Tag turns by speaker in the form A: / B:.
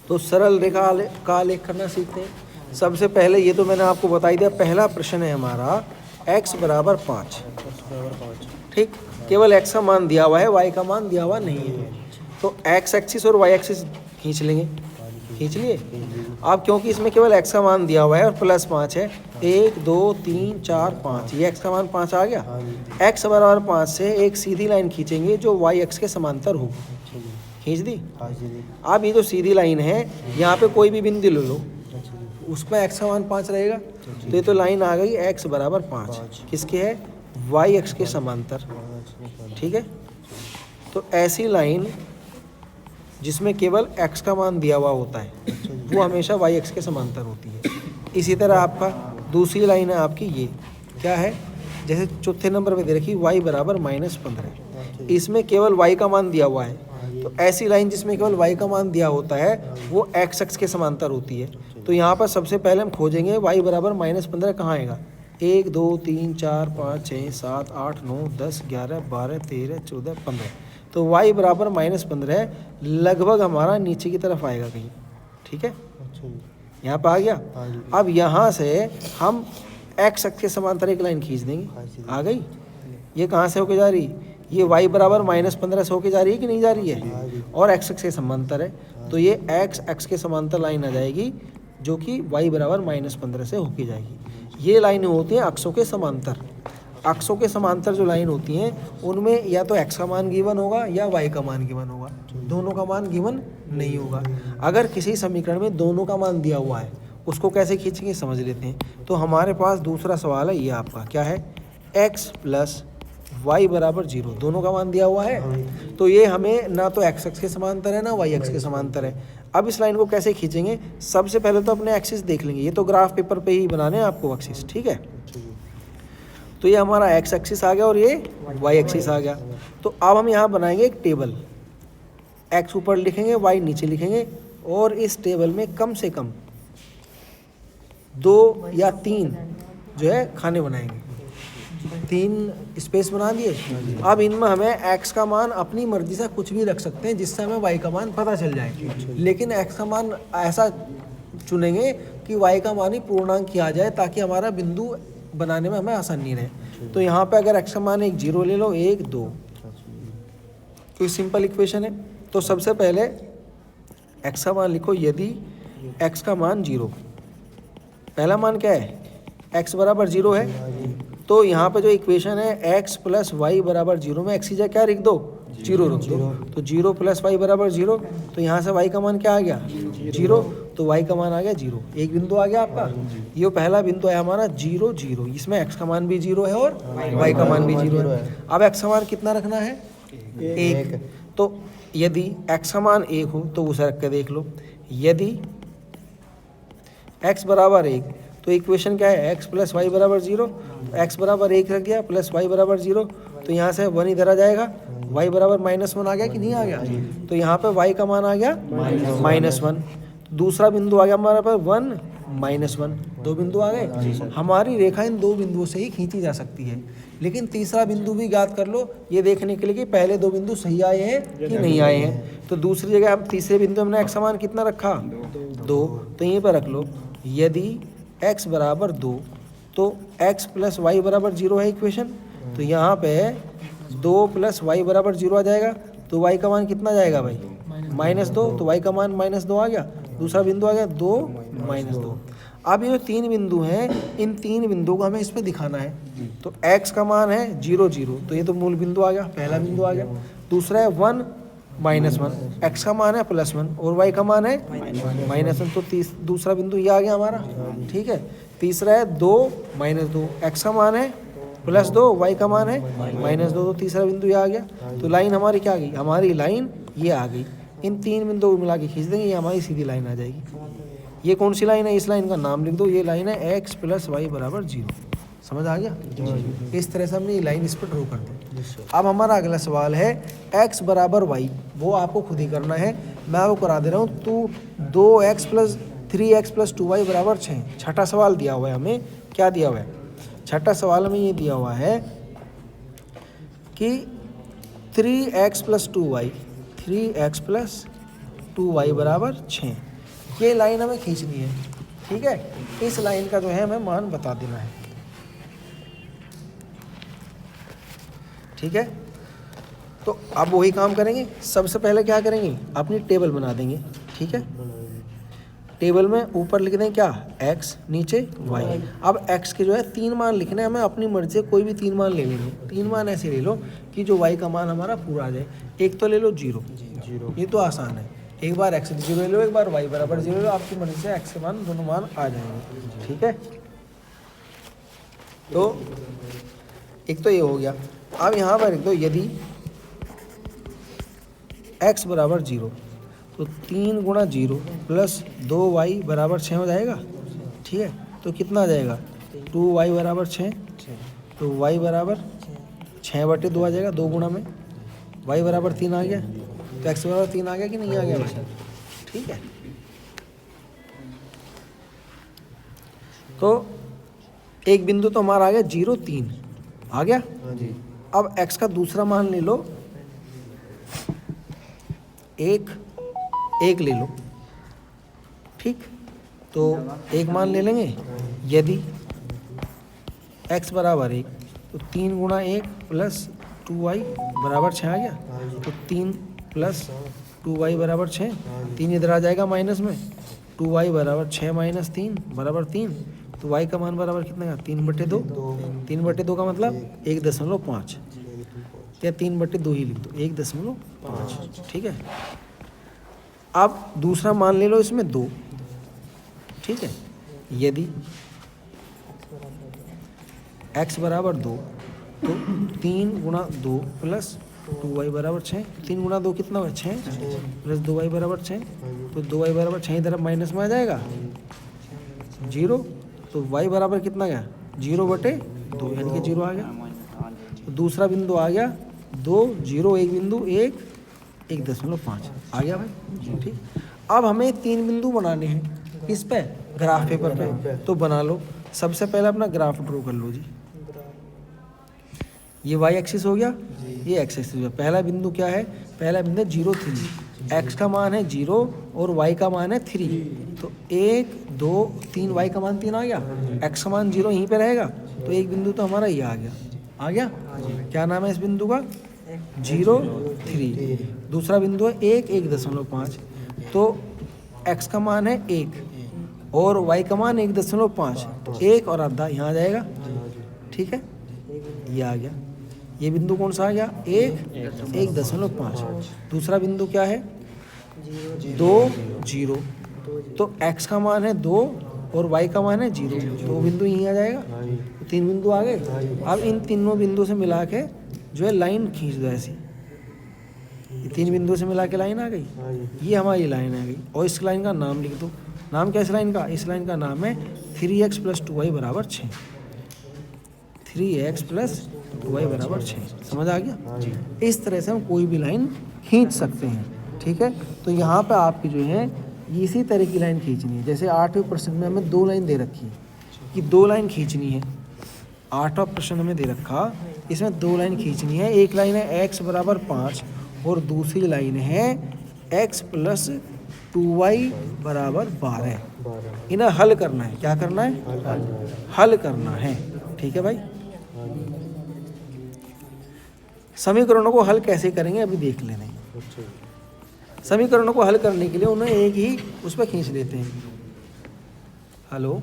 A: तो सरल रेखा का आलेख करना सीखते हैं। सबसे पहले ये तो मैंने आपको बता ही दिया, पहला प्रश्न है हमारा x बराबर 5। ठीक, केवल x का मान दिया हुआ है, y का मान दिया हुआ नहीं है। तो x एक्सिस और y एक्सिस खींच लेंगे, खींच लिए। अब क्योंकि इसमें केवल x का मान दिया हुआ है और प्लस 5 है, 1 2 3 4 5, ये x का मान 5 आ गया। x बराबर 5 से एक सीधी लाइन खींचेंगे जो y एक्स के समांतर होगी। खींच दी। अब ये जो सीधी लाइन है, यहाँ पे कोई भी बिंदु ले लो, उसमें x का मान 5 रहेगा। तो ये तो लाइन आ गई x बराबर 5, किसके है? y एक्स के समांतर। ठीक है, तो ऐसी लाइन जिसमें केवल x का मान दिया हुआ होता है वो हमेशा y एक्स के समांतर होती है। इसी तरह आपका दूसरी लाइन है आपकी, ये क्या है? जैसे चौथे नंबर पे दे रखी y बराबर -15, इसमें केवल y का मान दिया हुआ है। तो ऐसी लाइन जिसमें केवल y का मान दिया होता है वो x एक्स के समांतर होती है। तो यहाँ पर सबसे पहले हम खोजेंगे y बराबर -15 कहाँ आएगा। 1 2 3 4 5 6 7 8 9 10 11 12 13 14 15। तो y बराबर -15 लगभग हमारा नीचे की तरफ आएगा कहीं। ठीक है, यहाँ पर आ गया। अब यहाँ से हम x एक्स के समांतर एक लाइन खींच देंगे, आ गई। ये कहाँ से होके जा रही? ये y बराबर -15 से होके जा रही है कि नहीं जा रही है, और x एक्स के समांतर है। तो ये x एक्स के समांतर लाइन आ जाएगी जो कि y बराबर -15 से होके जाएगी। ये लाइन होती हैं अक्षों के समांतर। अक्षों के समांतर जो लाइन होती हैं उनमें या तो x का मान गिवन होगा या y का मान गिवन होगा, दोनों का मान गिवन नहीं होगा। अगर किसी समीकरण में दोनों का मान दिया हुआ है उसको कैसे खींचेंगे समझ लेते हैं। तो हमारे पास दूसरा सवाल है, ये आपका क्या है? x प्लस y बराबर 0, दोनों का मान दिया हुआ है। तो ये हमें ना तो x एक्स के समांतर है ना y एक्स के समांतर है। अब इस लाइन को कैसे खींचेंगे? सबसे पहले तो अपने एक्सिस देख लेंगे। ये तो ग्राफ पेपर पे ही बनाने हैं आपको एक्सिस, ठीक है। तो ये हमारा x एक्सिस आ गया और ये y एक्सिस आ गया। तो अब हम यहाँ बनाएंगे एक टेबल, x ऊपर लिखेंगे y नीचे लिखेंगे, और इस टेबल में कम से कम 2 या 3 जो है खाने बनाएंगे। 3 स्पेस बना दिए। अब इनमें हमें x का मान अपनी मर्जी से कुछ भी रख सकते हैं जिससे हमें y का मान पता चल जाए, लेकिन x का मान ऐसा चुनेंगे कि y का मान ही पूर्णांक किया जाए ताकि हमारा बिंदु बनाने में हमें आसानी रहे। तो यहाँ पे अगर x का मान 0 ले लो, 1 2, कोई सिंपल इक्वेशन है। तो सबसे पहले x का मान लिखो, यदि x का मान 0, पहला मान क्या है? x बराबर 0 है। तो यहाँ पे जो इक्वेशन है x प्लस वाई बराबर 0 में x की जगह क्या लिख दो? 0 रख दो। तो 0 प्लस वाई बराबर 0, तो यहाँ से y का मान क्या आ गया? 0। तो y का मान आ गया 0। एक बिंदु आ गया आपका, ये पहला बिंदु है हमारा 0 0। इसमें x का मान भी 0 है और y का मान भी 0 है। अब x का मान कितना रखना है? 1। तो यदि x का मान 1 हो तो उसे रख के देख लो। यदि x बराबर 1, तो इक्वेशन क्या है? x प्लस वाई बराबर 0। x बराबर 1 रख गया प्लस y बराबर 0, तो यहाँ से 1 इधर आ जाएगा, y बराबर -1 आ गया कि नहीं आ गया? तो यहाँ पे y का मान आ गया -1। दूसरा बिंदु आ गया हमारे पास 1 -1, 2 बिंदु आ गए। हमारी रेखा इन 2 बिंदुओं से ही खींची जा सकती है, लेकिन तीसरा बिंदु भी ज्ञात कर लो ये देखने के लिए कि पहले 2 बिंदु सही आए हैं कि नहीं आए हैं। तो दूसरी जगह हम तीसरे बिंदु हमने x का मान कितना रखा? 2। तो यहीं पर रख लो, यदि x बराबर 2 तो x प्लस वाई बराबर 0 है इक्वेशन। तो यहाँ पे 2 प्लस वाई बराबर 0 आ जाएगा। तो y का मान कितना जाएगा भाई? -2। तो y का मान -2 आ गया। दूसरा बिंदु आ गया 2 -2। अब ये जो 3 बिंदु हैं, इन 3 बिंदुओं को हमें इस पर दिखाना है। तो x का मान है 0 0, तो ये तो मूल बिंदु आ गया, पहला बिंदु आ गया। दूसरा है 1 -1, x का मान है +1 और y का मान है -1, तो दूसरा बिंदु ये आ गया हमारा, ठीक है। तीसरा है 2 -2, x का मान है +2, y का मान है -2, तो तीसरा बिंदु ये आ गया। तो लाइन हमारी क्या आ गई? हमारी लाइन ये आ गई। इन 3 बिंदुओं को मिला के खींच देंगे, ये हमारी सीधी लाइन आ जाएगी। ये कौन सी लाइन है? इस लाइन का नाम लिख दो, ये लाइन है x प्लस वाई बराबर 0। समझ आ गया? इस तरह से हमने ये लाइन इस पर ड्रॉ कर दी। अब हमारा अगला सवाल है x बराबर y, वो आपको खुद ही करना है, मैं आपको करा दे रहा हूँ। तो 2x plus 3x plus 2y बराबर 6। छठा सवाल दिया हुआ है हमें, क्या दिया हुआ है? छठा सवाल में ये दिया हुआ है कि 3x प्लस 2y बराबर 6। ये लाइन हमें खींचनी है, ठीक है। इस लाइन का जो है हमें मान बता देना है, ठीक है। तो अब वही काम करेंगे। सबसे पहले क्या करेंगे, अपनी टेबल बना देंगे, ठीक है। टेबल में ऊपर लिख दें क्या, x, नीचे y। अब x के जो है 3 मान लिखने हैं हमें, अपनी मर्जी से कोई भी 3 मान ले लेंगे। 3 मान ऐसे ले लो कि जो y का मान हमारा पूरा आ जाए। एक तो ले लो 0, ये तो आसान है। एक बार x 0 ले लो, एक बार y बराबर 0 ले लो, आपकी मर्जी से x के मान दोनों मान आ जाएंगे, ठीक है। तो एक तो ये हो गया। अब यहाँ पर लिख दो यदि x बराबर 0, तो 3 गुणा 0 प्लस 2y बराबर 6 हो जाएगा, ठीक है। तो कितना आ जाएगा, 2y बराबर 6, तो y बराबर 6/2 आ जाएगा, 2 गुणा में y बराबर 3 आ गया। तो x बराबर 3 आ गया कि नहीं आ गया भाई, ठीक है। तो एक बिंदु तो हमारा आ गया 0, 3 आ गया। अब x का दूसरा मान ले लो, एक ले लो, ठीक। तो एक मान ले लेंगे, यदि x बराबर 1, तो 3 गुणा 1 प्लस 2y बराबर 6 आ गया। तो 3 प्लस 2y बराबर 6, 3 इधर आ जाएगा माइनस में, 2y बराबर 6 माइनस 3 बराबर 3। तो y का मान बराबर कितना का, 3/2। 3/2 का मतलब 1.5, या 3/2 ही लिख दो, 1.5, ठीक है। अब दूसरा मान ले लो इसमें 2, ठीक है। यदि x बराबर 2, तो 3 गुणा 2 प्लस 2y बराबर 6। 3 गुणा 2 कितना हुआ, 6 प्लस 2y बराबर 6। तो 2y बराबर 6 इधर माइनस में आ जाएगा 0। तो y बराबर कितना गया, 0/2, यानी कि 0 आ गया। तो दूसरा बिंदु आ गया 2, 0, एक बिंदु 1, 1.5 आ गया भाई, ठीक। अब हमें 3 बिंदु बनाने हैं किस पे, ग्राफ पेपर पे। तो बना लो। सबसे पहले अपना ग्राफ ड्रॉ कर लो जी। ये y एक्सिस हो गया, ये x एक्सिस हो गया। पहला बिंदु क्या है, पहला बिंदु 0, 3। x का मान है 0 और y का मान है 3। तो 1, 2, 3, y का मान 3 आ गया, x का मान 0 यहीं पे रहेगा। तो एक बिंदु तो हमारा ये आ गया। क्या नाम है इस बिंदु का, 0, 3। दूसरा बिंदु है 1, 1.5। तो x का मान है 1 और y का मान 1.5, तो 1 और आधा यहाँ आ जाएगा, ठीक है। ये आ गया। ये बिंदु कौन सा आ गया, 1, 1.5। दूसरा बिंदु क्या है, 2, 0। तो x का मान है 2 और y का मान है 0, तो बिंदु यहीं आ जाएगा। तो 3 बिंदु आ गए। अब इन तीनों बिंदु से मिला के जो है लाइन खींच दो ऐसी। ये 3 बिंदु से मिला के लाइन आ गई, ये हमारी लाइन आ गई। और इस लाइन का नाम लिख दो। नाम क्या है इस लाइन का, इस लाइन का नाम है 3x + 2y बराबर 6। 3x + 2y बराबर 6, समझ आ गया। इस तरह से हम कोई भी लाइन खींच सकते हैं, ठीक है। तो यहाँ पे आपकी जो है इसी तरह की लाइन खींचनी है। जैसे 8वें प्रश्न में हमें 2 लाइन दे रखी है कि 2 लाइन खींचनी है। 8वां प्रश्न हमें दे रखा, इसमें 2 लाइन खींचनी है। एक लाइन है x बराबर 5 और दूसरी लाइन है x + 2y बराबर 12। इन्हें हल करना है। क्या करना है, हल करना है, ठीक है भाई। समीकरणों को हल कैसे करेंगे अभी देख लेना है। समीकरणों को हल करने के लिए उन्हें एक ही उस पर खींच लेते हैं। हेलो।